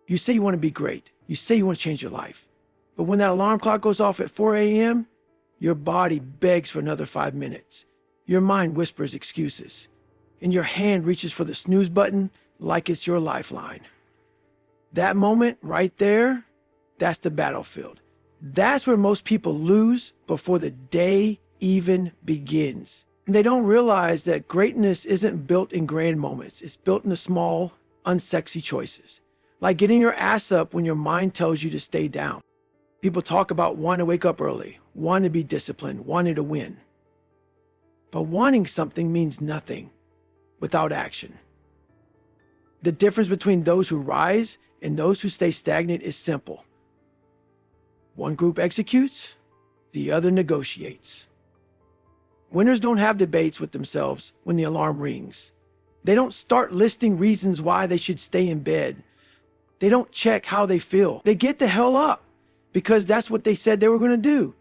You say you want to be great. You say you want to change your life. But when that alarm clock goes off at 4 a.m., your body begs for another 5 minutes. Your mind whispers excuses. And your hand reaches for the snooze button like it's your lifeline. That moment right there, that's the battlefield. That's where most people lose before the day even begins. And they don't realize that greatness isn't built in grand moments. It's built in the small, unsexy choices. Like getting your ass up when your mind tells you to stay down. People talk about wanting to wake up early, wanting to be disciplined, wanting to win. But wanting something means nothing without action. The difference between those who rise and those who stay stagnant is simple. One group executes, the other negotiates. Winners don't have debates with themselves when the alarm rings. They don't start listing reasons why they should stay in bed. They don't check how they feel. They get the hell up because that's what they said they were going to do.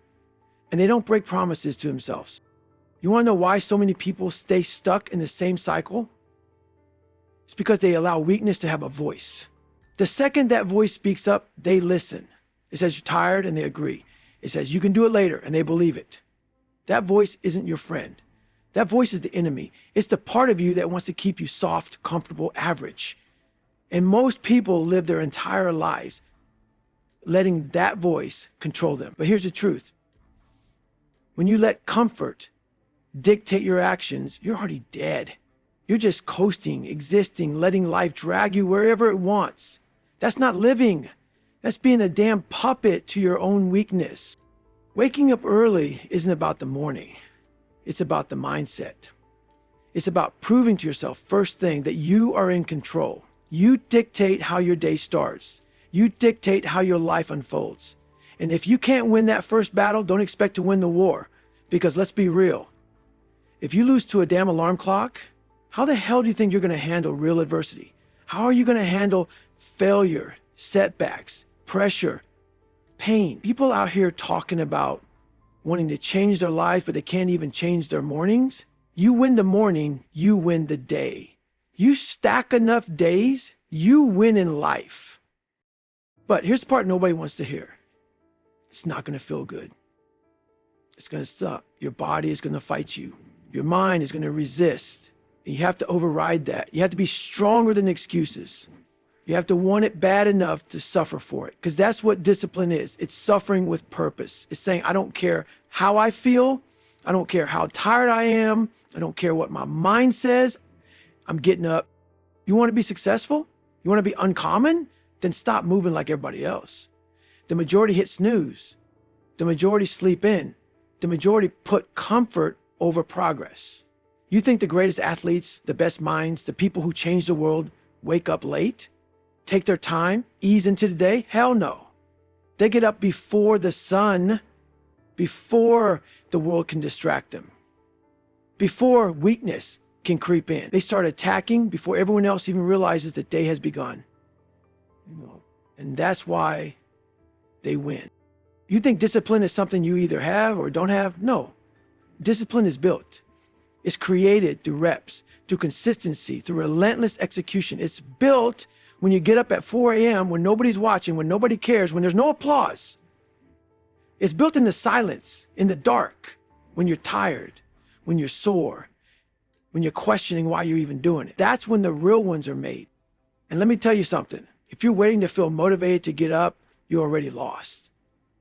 And they don't break promises to themselves. You want to know why so many people stay stuck in the same cycle? It's because they allow weakness to have a voice. The second that voice speaks up, they listen. It says you're tired and they agree. It says you can do it later and they believe it. That voice isn't your friend. That voice is the enemy. It's the part of you that wants to keep you soft, comfortable, average. And most people live their entire lives letting that voice control them. But here's the truth. When you let comfort dictate your actions, you're already dead. You're just coasting, existing, letting life drag you wherever it wants. That's not living. That's being a damn puppet to your own weakness. Waking up early isn't about the morning. It's about the mindset. It's about proving to yourself first thing that you are in control. You dictate how your day starts. You dictate how your life unfolds. And if you can't win that first battle, don't expect to win the war. Because let's be real. If you lose to a damn alarm clock, how the hell do you think you're going to handle real adversity? How are you going to handle failure, setbacks, pressure, pain? People out here talking about wanting to change their lives, but they can't even change their mornings. You win the morning, you win the day. You stack enough days, you win in life. But here's the part nobody wants to hear. It's not going to feel good. It's going to suck. Your body is going to fight you. Your mind is going to resist. And you have to override that. You have to be stronger than excuses. You have to want it bad enough to suffer for it. Because that's what discipline is. It's suffering with purpose. It's saying, I don't care how I feel. I don't care how tired I am. I don't care what my mind says. I'm getting up. You want to be successful? You want to be uncommon? Then stop moving like everybody else. The majority hit snooze. The majority sleep in. The majority put comfort over progress. You think the greatest athletes, the best minds, the people who change the world wake up late? Take their time, ease into the day? Hell no. They get up before the sun, before the world can distract them, before weakness can creep in. They start attacking before everyone else even realizes the day has begun. And that's why they win. You think discipline is something you either have or don't have? No. Discipline is built. It's created through reps, through consistency, through relentless execution. It's built when you get up at 4 a.m., when nobody's watching, when nobody cares, when there's no applause. It's built in the silence, in the dark, when you're tired, when you're sore, when you're questioning why you're even doing it. That's when the real ones are made. And let me tell you something. If you're waiting to feel motivated to get up, you're already lost.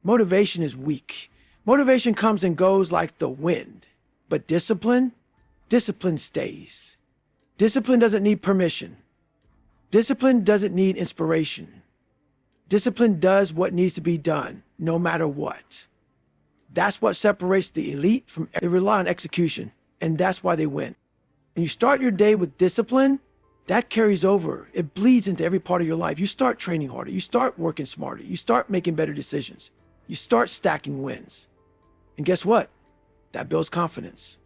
Motivation is weak. Motivation comes and goes like the wind. But discipline stays. Discipline doesn't need permission. Discipline doesn't need inspiration. Discipline does what needs to be done, no matter what. That's what separates the elite from, they rely on execution, and that's why they win. And you start your day with discipline, that carries over. It bleeds into every part of your life. You start training harder. You start working smarter. You start making better decisions. You start stacking wins. And guess what? That builds confidence.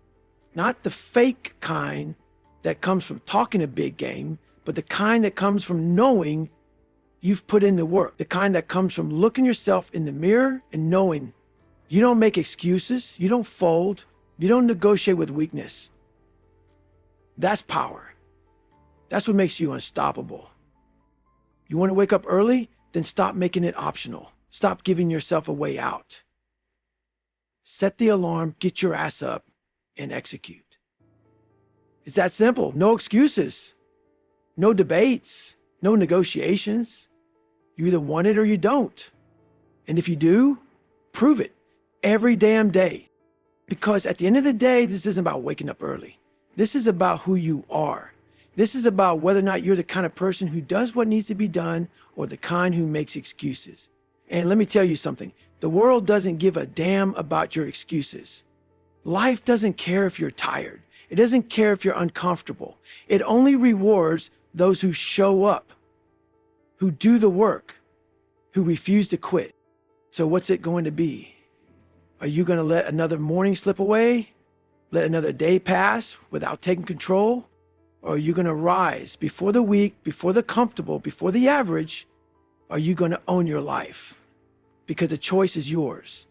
Not the fake kind that comes from talking a big game, but the kind that comes from knowing you've put in the work. The kind that comes from looking yourself in the mirror and knowing you don't make excuses. You don't fold. You don't negotiate with weakness. That's power. That's what makes you unstoppable. You want to wake up early? Then stop making it optional. Stop giving yourself a way out. Set the alarm, get your ass up, and execute. It's that simple. No excuses. No debates. No negotiations. You either want it or you don't. And if you do, prove it every damn day. Because at the end of the day, this isn't about waking up early. This is about who you are. This is about whether or not you're the kind of person who does what needs to be done or the kind who makes excuses. And let me tell you something. The world doesn't give a damn about your excuses. Life doesn't care if you're tired. It doesn't care if you're uncomfortable. It only rewards those who show up, who do the work, who refuse to quit. So what's it going to be? Are you going to let another morning slip away? Let another day pass without taking control? Or are you going to rise before the weak, before the comfortable, before the average? Are you going to own your life? Because the choice is yours.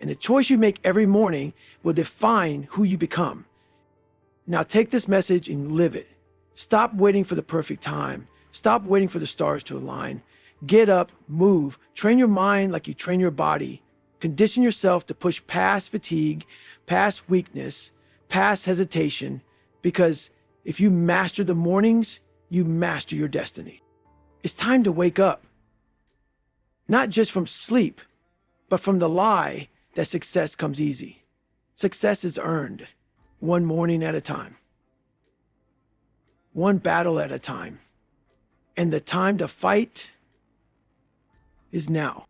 And the choice you make every morning will define who you become. Now take this message and live it. Stop waiting for the perfect time. Stop waiting for the stars to align. Get up, move, train your mind like you train your body. Condition yourself to push past fatigue, past weakness, past hesitation, because if you master the mornings, you master your destiny. It's time to wake up. Not just from sleep, but from the lie that success comes easy. Success is earned, one morning at a time, one battle at a time. And the time to fight is now.